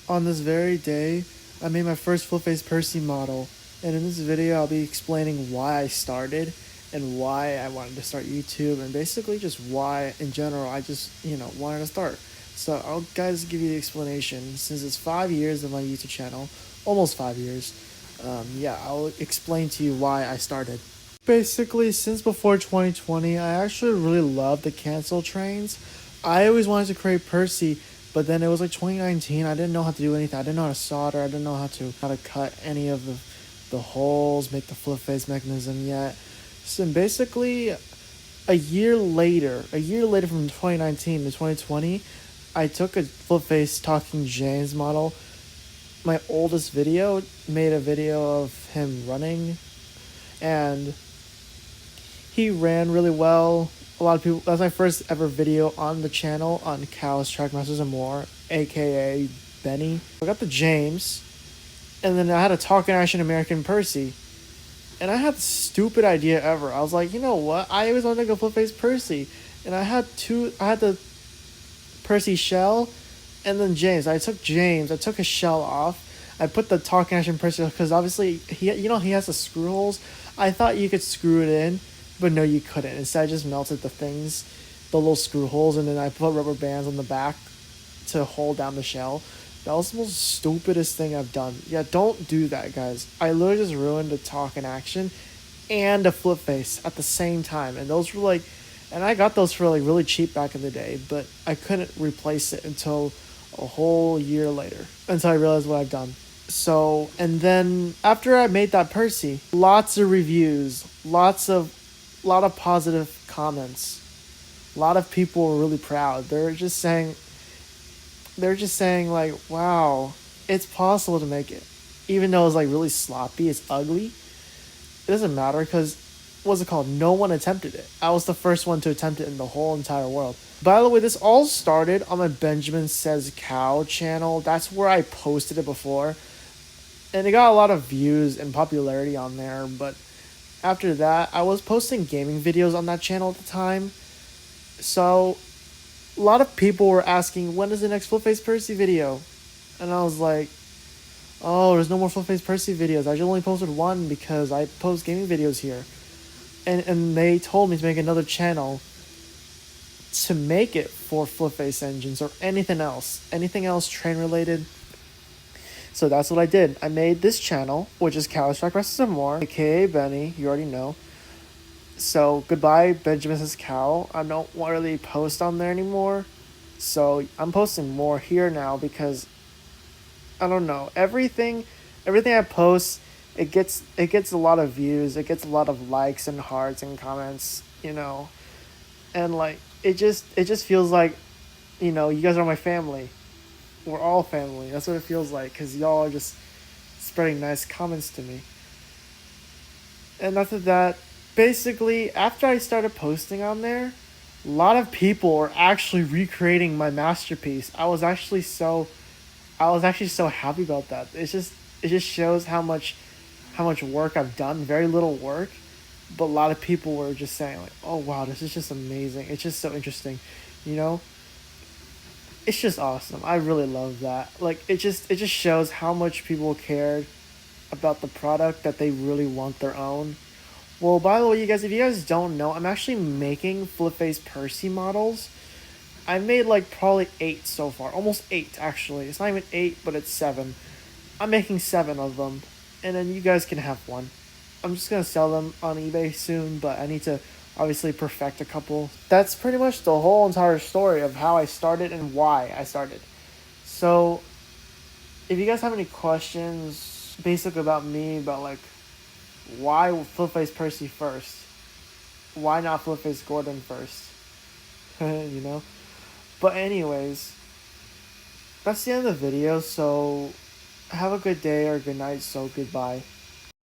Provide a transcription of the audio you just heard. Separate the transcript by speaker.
Speaker 1: On this very day, I made my first full face Percy model, and in this video I'll be explaining why I started and why I wanted to start YouTube, and basically just why in general I just, wanted to start. So I'll guys give you the explanation. Since it's 5 years of my YouTube channel, almost 5 years, yeah, I'll explain to you why I started. Basically, since before 2020, I actually really loved the cancel trains. I always wanted to create Percy, but then it was like 2019. I didn't know how to do anything. I didn't know how to solder. I didn't know how to cut any of the holes, make the flip face mechanism yet. So basically, a year later from 2019 to 2020, I took a flip face talking James model. My oldest video made a video of him running, and he ran really well. A lot of people. That's my first ever video on the channel on Cows, Trackmasters, and more, aka Benny. I got the James, and then I had a talking Action American Percy. And I had the stupid idea ever. I was like, you know what? I always wanted to go flip face Percy. And I had the Percy shell and then James. I took his shell off. I put the talking action Percy because obviously he has the screw holes. I thought you could screw it in, but no, you couldn't. Instead, I just melted the little screw holes, and then I put rubber bands on the back to hold down the shell. That was the most stupidest thing I've done. Yeah, don't do that, guys. I literally just ruined a talk in action and a flip face at the same time. And those were like, and I got those for like really cheap back in the day, but I couldn't replace it until a whole year later, until I realized what I've done. So, and then after I made that Percy, lots of reviews, lot of positive comments. A lot of people were really proud. They're just saying like, wow, it's possible to make it. Even though it's like really sloppy, it's ugly. It doesn't matter because, what's it called? No one attempted it. I was the first one to attempt it in the whole entire world. By the way, this all started on my Benjamin Says Cow channel. That's where I posted it before. And it got a lot of views and popularity on there. But after that, I was posting gaming videos on that channel at the time. So a lot of people were asking, when is the next Full Face Percy video? And I was like, oh, there's no more Full Face Percy videos. I only posted one because I post gaming videos here. And they told me to make another channel to make it for Flip Face engines or anything else train related. So that's what I did. I made this channel, which is Cows, Trackmasters, and More, aka Benny, you already know. So goodbye, Benjamin Says Cow. I don't really post on there anymore. So I'm posting more here now because I don't know. Everything I post, it gets a lot of views, it gets a lot of likes and hearts and comments. And like it just feels like, you guys are my family. We're all family. That's what it feels like because y'all are just spreading nice comments to me. And after that, basically, after I started posting on there, a lot of people were actually recreating my masterpiece. I was actually so happy about that. It just shows how much work I've done. Very little work, but a lot of people were just saying like, "Oh wow, this is just amazing. It's just so interesting," you know. It's just awesome. I really love that. Like it just shows how much people cared about the product, that they really want their own. Well, by the way, you guys, if you guys don't know, I'm actually making Flip Face Percy models. I made like probably 8 so far, almost 8 actually. It's not even 8, but it's 7. I'm making 7 of them, and then you guys can have one. I'm just gonna sell them on eBay soon, but I need to obviously perfect a couple. That's pretty much the whole entire story of how I started and why I started. So, if you guys have any questions, basically about me, about like why Flip Face Percy first, why not Flip Face Gordon first, you know. But anyways, that's the end of the video. So have a good day or good night. So goodbye.